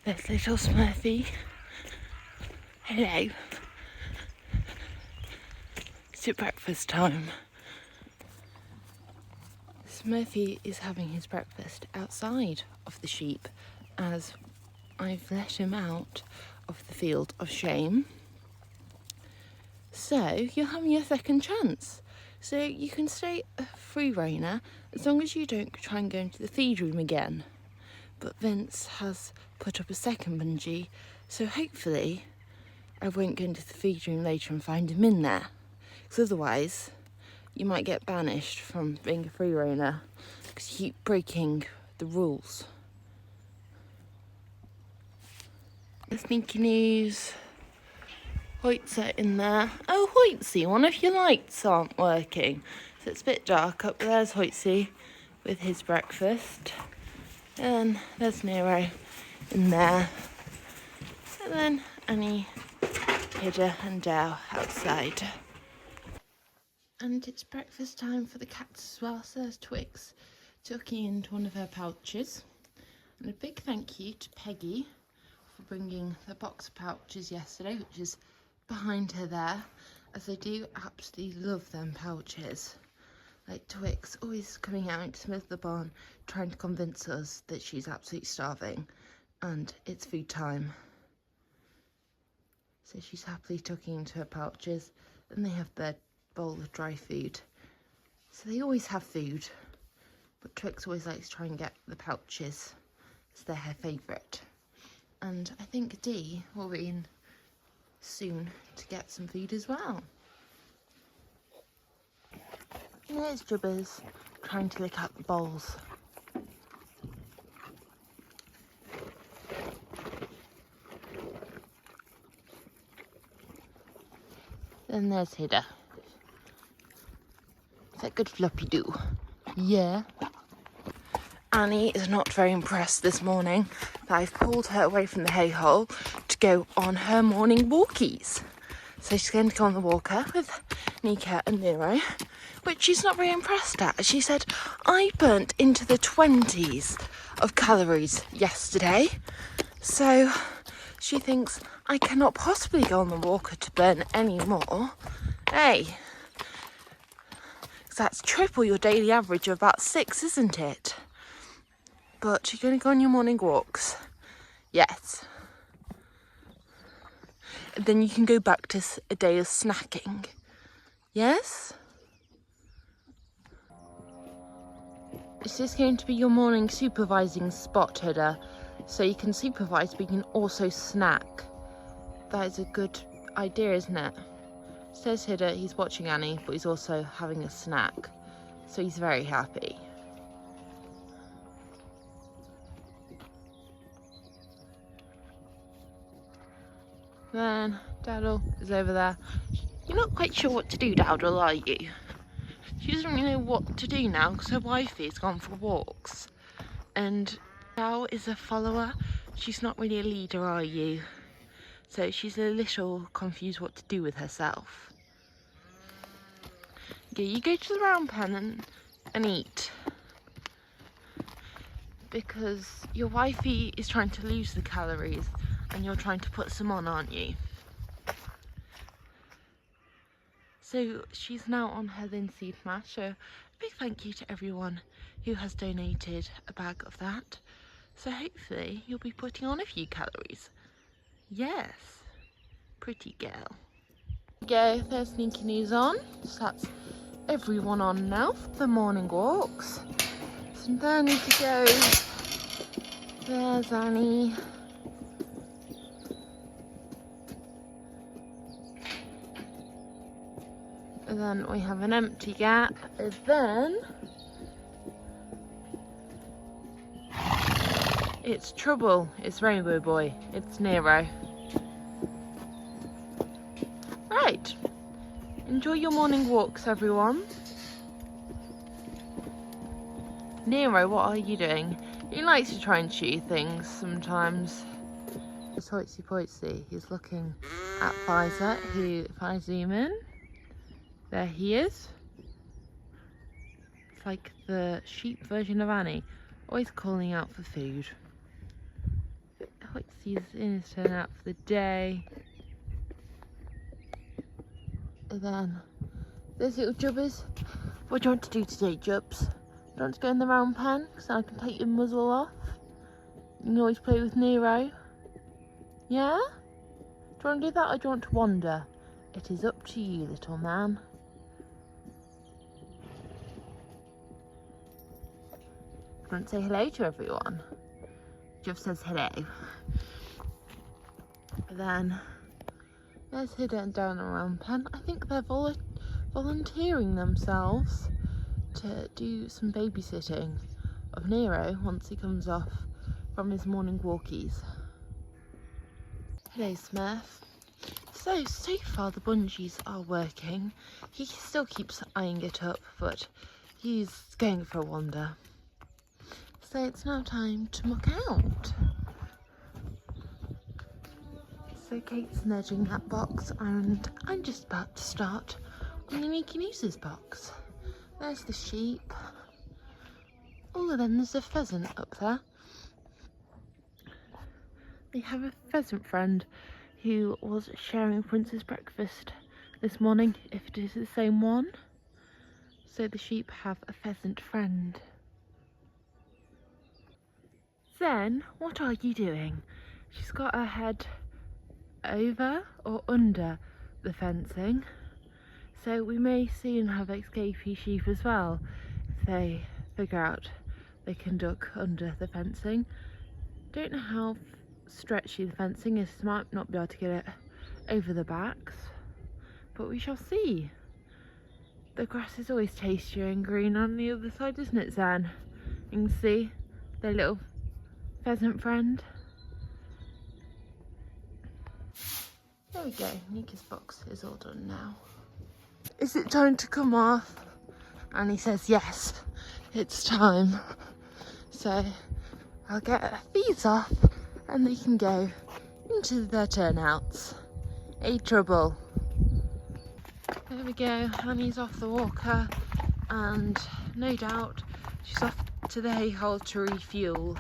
There's little Smurfie. Hello. It's breakfast time. Smurfie is having his breakfast outside of the sheep as I've let him out of the field of shame. So you're having a second chance. So you can stay a free reiner as long as you don't try and go into the feed room again. But Vince has put up a second bungee, so hopefully I won't go into the feed room later and find him in there. Because otherwise you might get banished from being a free reiner because you keep breaking the rules. The sneaky news. Hoyts are in there. Oh, Hoytsy, one of your lights aren't working. So it's a bit dark up there. There's Hoytsy with his breakfast. And there's Nero in there. And then Annie, Hidda and Dow outside. And it's breakfast time for the cats as well. So there's Twix tucking into one of her pouches. And a big thank you to Peggy for bringing the box of pouches yesterday, which is behind her there, as I do absolutely love them pouches. Like Twix always coming out to Smith the barn trying to convince us that she's absolutely starving and it's food time. So she's happily tucking into her pouches, and they have their bowl of dry food. So they always have food, but Twix always likes to try and get the pouches, as they're her favourite. And I think Dee will be in soon to get some food as well. And there's Jubbers trying to lick out the bowls. Then there's Hidda. Is that good floppy do? Yeah. Annie is not very impressed this morning that I've pulled her away from the hay hole to go on her morning walkies. So she's going to go on the walker with Nika and Nero, which she's not very impressed at. She said, I burnt into the 20s of calories yesterday. So she thinks I cannot possibly go on the walker to burn any more. Hey, that's triple your daily average of about 6, isn't it? But you're going to go on your morning walks. Yes. And then you can go back to a day of snacking. Yes? Is this going to be your morning supervising spot, Hidda? So you can supervise, but you can also snack. That is a good idea, isn't it? Says Hidda, he's watching Annie, but he's also having a snack. So he's very happy. Then Dowdle is over there. You're not quite sure what to do, Dowdle, are you? She doesn't really know what to do now because her wifey's gone for walks. And Dow is a follower. She's not really a leader, are you? So she's a little confused what to do with herself. Yeah, you go to the round pen and eat. Because your wifey is trying to lose the calories and you're trying to put some on, aren't you? So she's now on her linseed mash. So a big thank you to everyone who has donated a bag of that. So hopefully you'll be putting on a few calories. Yes, pretty girl. Go, there's Sneaky News on. So that's everyone on now for the morning walks. So there need to go. There's Annie. And then we have an empty gap. And then it's trouble. It's Rainbow Boy. It's Nero. Right. Enjoy your morning walks, everyone. Nero, what are you doing? He likes to try and chew things sometimes. It's Hoitsy Poitsy. He's looking at Pfizer, who, if I zoom in, there he is. It's like the sheep version of Annie, always calling out for food. Hoitsy. he's in his turn out for the day. And then there's little Jubbers. What do you want to do today, Jubbs? Do you want to go in the round pen so I can take your muzzle off? You can always play with Nero. Yeah? Do you want to do that or do you want to wander? It is up to you, little man. Do you want to say hello to everyone? Jeff says hello. Then there's hidden down around pen. I think they're volunteering themselves to do some babysitting of Nero once he comes off from his morning walkies. Hello, Smurf. So far the bungees are working. He still keeps eyeing it up, but he's going for a wander. So it's now time to muck out. So Kate's nudging that box and I'm just about to start on the Mickey Moose's box. There's the sheep. Oh, and then there's a pheasant up there. They have a pheasant friend who was sharing Prince's breakfast this morning, if it is the same one. So the sheep have a pheasant friend. Zen, what are you doing? She's got her head over or under the fencing. So we may soon have escapee sheep as well if they figure out they can duck under the fencing. Don't know how stretchy the fencing is, might not be able to get it over the backs, but we shall see. The grass is always tastier and green on the other side, isn't it, Zan? You can see their little pheasant friend. There we go, Nika's box is all done now. Is it time to come off? And he says yes, it's time. So I'll get these off and they can go into their turnouts. Hey, Trouble. There we go, Annie's off the walker and no doubt she's off to the hay hole to refuel.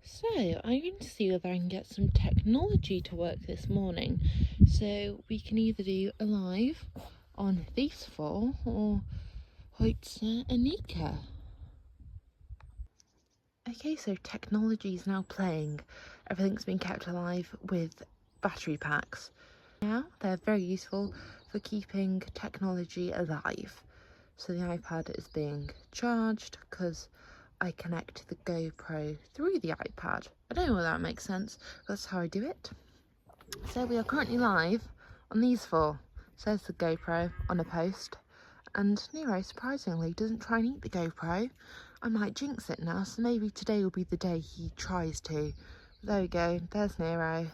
So I'm going to see whether I can get some technology to work this morning, so we can either do a live on these four or Hoitzer and Nika. Okay, so technology is now playing. Everything's been kept alive with battery packs. Now they're very useful for keeping technology alive. So the iPad is being charged because I connect the GoPro through the iPad. I don't know whether that makes sense, but that's how I do it. So we are currently live on these four. So there's the GoPro on a post, and Nero surprisingly doesn't try and eat the GoPro. I might jinx it now, so maybe today will be the day he tries to. There we go, there's Nero.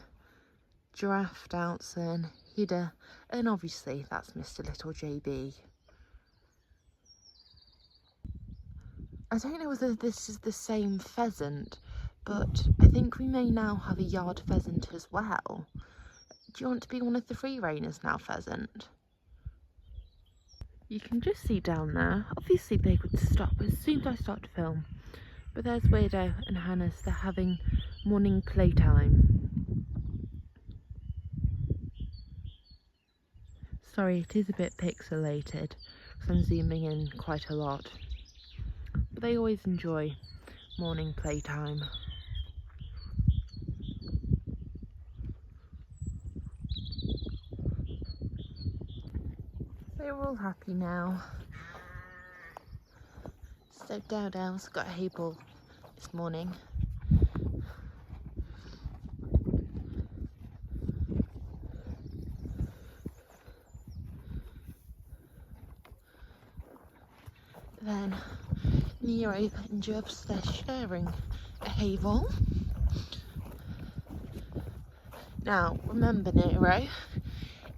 Giraffe, Doubtson, Hida, and obviously that's Mr. Little JB. I don't know whether this is the same pheasant, but I think we may now have a yard pheasant as well. Do you want to be one of the free reigners now, pheasant? You can just see down there. Obviously they would stop as soon as I start to film. But there's Weirdo and Hannah's, they're having morning playtime. Sorry, it is a bit pixelated because I'm zooming in quite a lot. But they always enjoy morning playtime. They're all happy now. So Dowdow's got a hay ball this morning. Then Nero and Jubbs, they're sharing a hay ball. Now remember, Nero,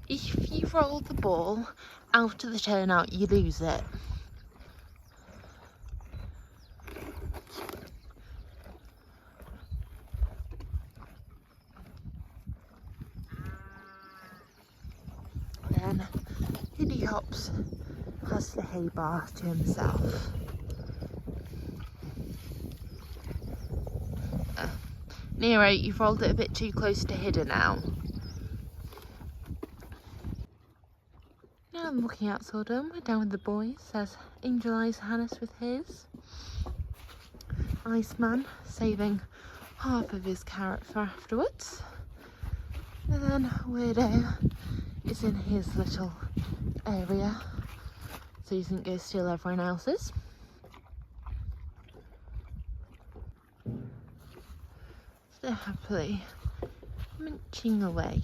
if you roll the ball out of the turnout, you lose it. Then Hiddy Hops has the hay bar to himself. Nero, you've rolled it a bit too close to Hidda now. Now I'm walking out Sodom. We're down with the boys. There's Angel Eyes Hannes with his. Iceman saving half of his carrot for afterwards. And then Weirdo is in his little area, so he doesn't go steal everyone else's. So happily munching away.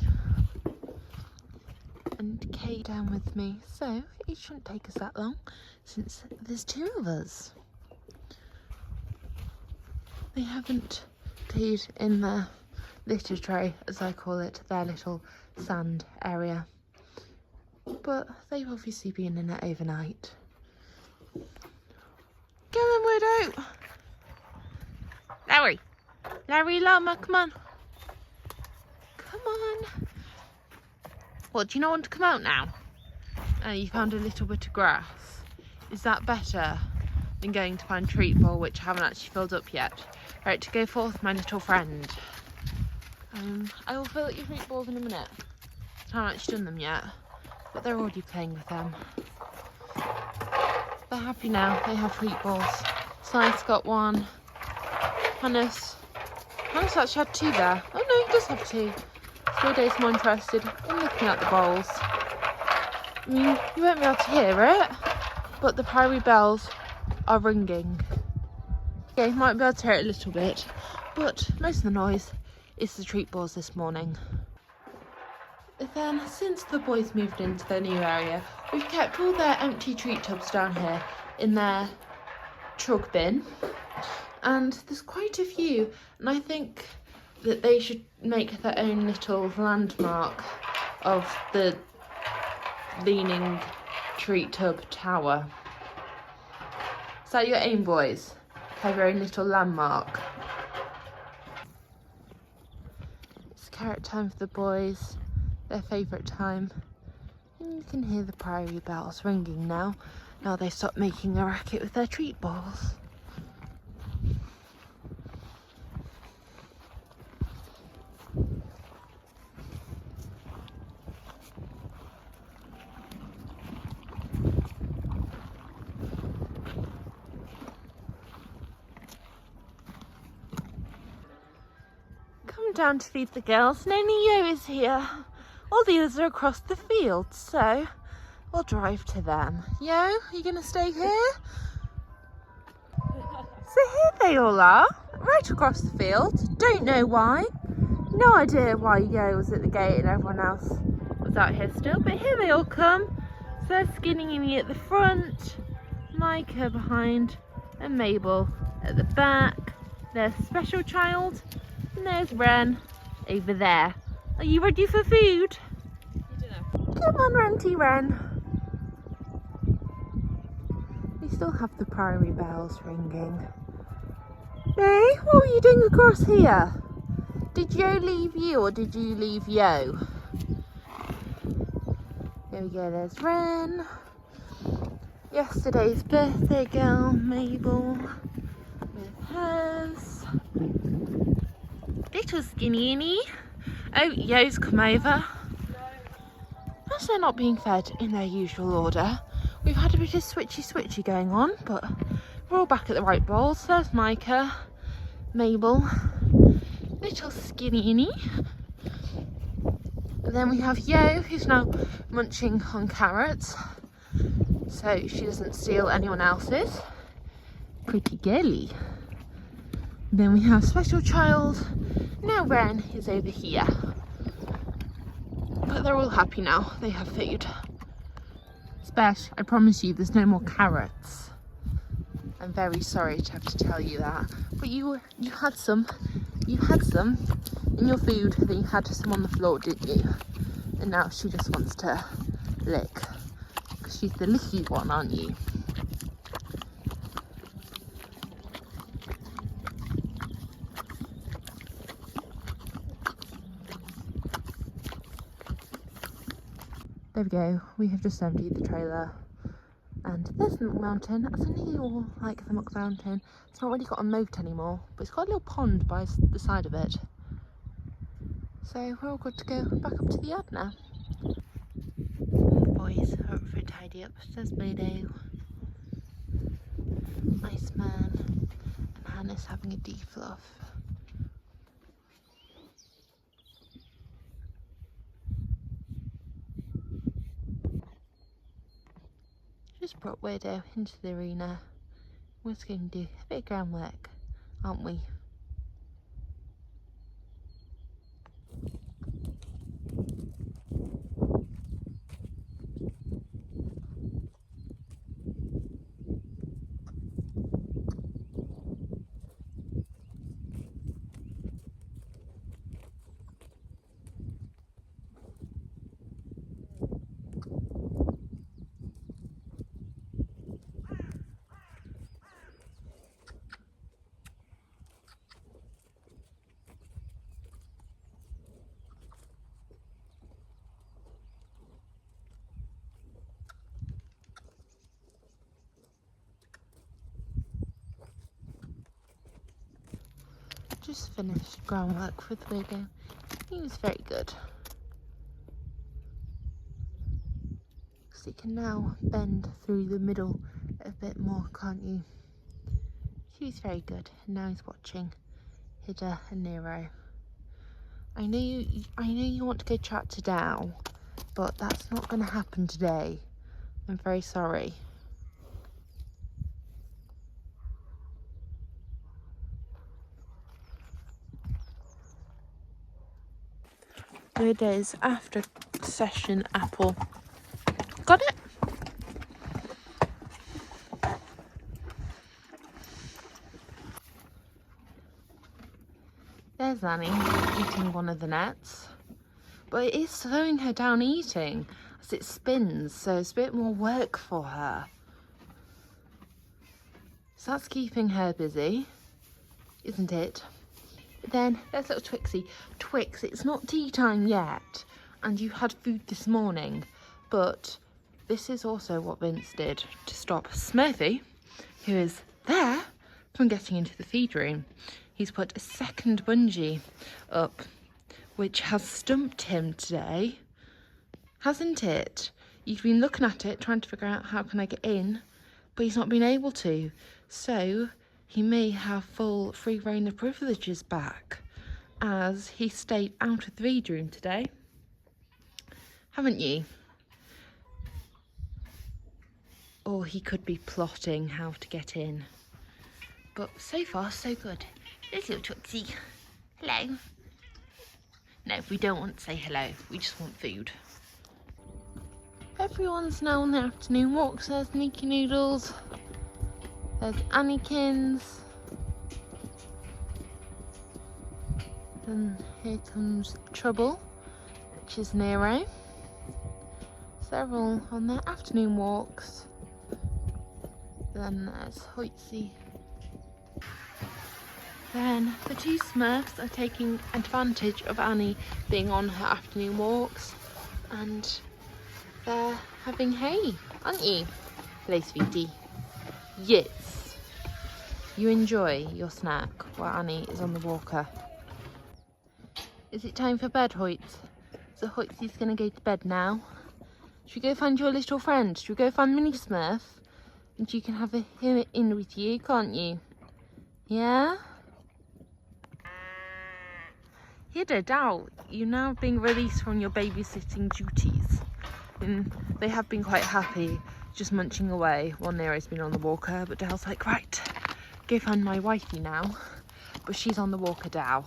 And Kay down with me, so it shouldn't take us that long since there's two of us. They haven't peed in the litter tray, as I call it, their little sand area, but they've obviously been in it overnight. Go on, Widow! Larry Llama, come on. Come on. What, do you not want to come out now? Oh, you found a little bit of grass. Is that better than going to find treat bowl, which I haven't actually filled up yet? Right, to go forth, my little friend. I will fill up your treat balls in a minute. I haven't actually done them yet, but they're already playing with them. They're happy now, they have treat balls. Science got one. Hannes actually had two there. Oh no, he does have two. Freyday's more interested in looking at the bowls. I mean, you won't be able to hear it, but the priory bells are ringing. Okay, you might be able to hear it a little bit, but most of the noise is the treat balls this morning. Then, since the boys moved into their new area, we've kept all their empty treat tubs down here in their trug bin, and there's quite a few, and I think that they should make their own little landmark of the leaning treat tub tower. Is that your aim, boys? Have your own little landmark. It's carrot time for the boys, their favourite time. And you can hear the priory bells ringing now they stop making a racket with their treat balls. Down to feed the girls, and only Yo is here. All the others are across the field, so we'll drive to them. Yo, are you going to stay here? So here they all are, right across the field. Don't know why. No idea why Yo was at the gate and everyone else was out here still, but here they all come. So they're Skinny me at the front, Micah behind, and Mabel at the back. There's Special Child. And there's Ren over there. Are you ready for food? Come on, Renty Ren. We still have the priory bells ringing. Hey, what were you doing across here? Did Yo leave you or did you leave Yo? There we go, there's Ren. Yesterday's birthday girl, Mabel, with hers. Little Skinny. Oh, Yo's come over. As they're not being fed in their usual order, we've had a bit of switchy going on, but we're all back at the right bowls. There's Micah, Mabel, little Skinny. And then we have Yo, who's now munching on carrots, so she doesn't steal anyone else's. Pretty girly. Then we have Special Child. Now Ren is over here. But they're all happy now. They have food. Spesh, I promise you there's no more carrots. I'm very sorry to have to tell you that. But you had some. You had some in your food. Then you had some on the floor, didn't you? And now she just wants to lick. Because she's the licky one, aren't you? There we go, we have just emptied the trailer And there's the Muck Mountain. That's only all like the Muck Mountain. It's not really got a moat anymore, but it's got a little pond by the side of it. So we're all good to go back up to the yard now. Boys are up for a tidy up. There's Freyday, Iceman, and Hannah's having a defluff. Just brought Weirdo into the arena. We're just going to do a bit of groundwork, aren't we? Just finished groundwork with Weirdo. He was very good. So you can now bend through the middle a bit more, can't you? He was very good. And now he's watching Hida and Nero. I know you want to go chat to Dow, but that's not going to happen today. I'm very sorry. Weirdo's after session apple. Got it? There's Annie eating one of the nets. But it is slowing her down eating as it spins, so it's a bit more work for her. So that's keeping her busy, isn't it? Then there's little Twixie. Twix, it's not tea time yet, and you had food this morning, but this is also what Vince did to stop Smurfie, who is there, from getting into the feed room. He's put a second bungee up, which has stumped him today, hasn't it? You've been looking at it, trying to figure out how can I get in, but he's not been able to. So he may have full free reign of privileges back, as he stayed out of the feed room today. Haven't you? Or he could be plotting how to get in. But so far, so good. There's little Tootsie. Hello. No, we don't want to say hello. We just want food. Everyone's now on their afternoon walks. There's Mickey Noodles. There's Annykins. Then here comes Trouble, which is Nero. So they're all on their afternoon walks. Then there's Hoytsy. Then the two Smurfs are taking advantage of Annie being on her afternoon walks, and they're having hay, aren't you? Hello, sweetie. Yes. You enjoy your snack while Annie is on the walker. Is it time for bed, Hoyts? So Hoytsy's going to go to bed now. Should we go find your little friend? Should we go find Mini Smurf? And you can have him in with you, can't you? Yeah? Hida, Dow, you're now being released from your babysitting duties. And they have been quite happy just munching away while Nero's been on the walker, but Dow's like, right, go find my wifey now. But she's on the walker, Dow.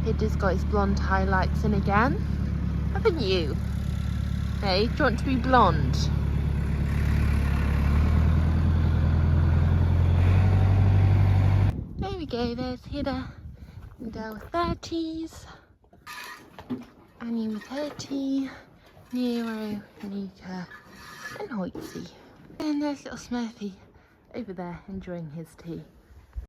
Hida's got his blonde highlights in again, haven't you? Hey, do you want to be blonde? There we go, there's Hida. And Dow with their teas. Annie with her tea. Nero, Nika, and Hoytsy. And there's little Smurfie over there enjoying his tea.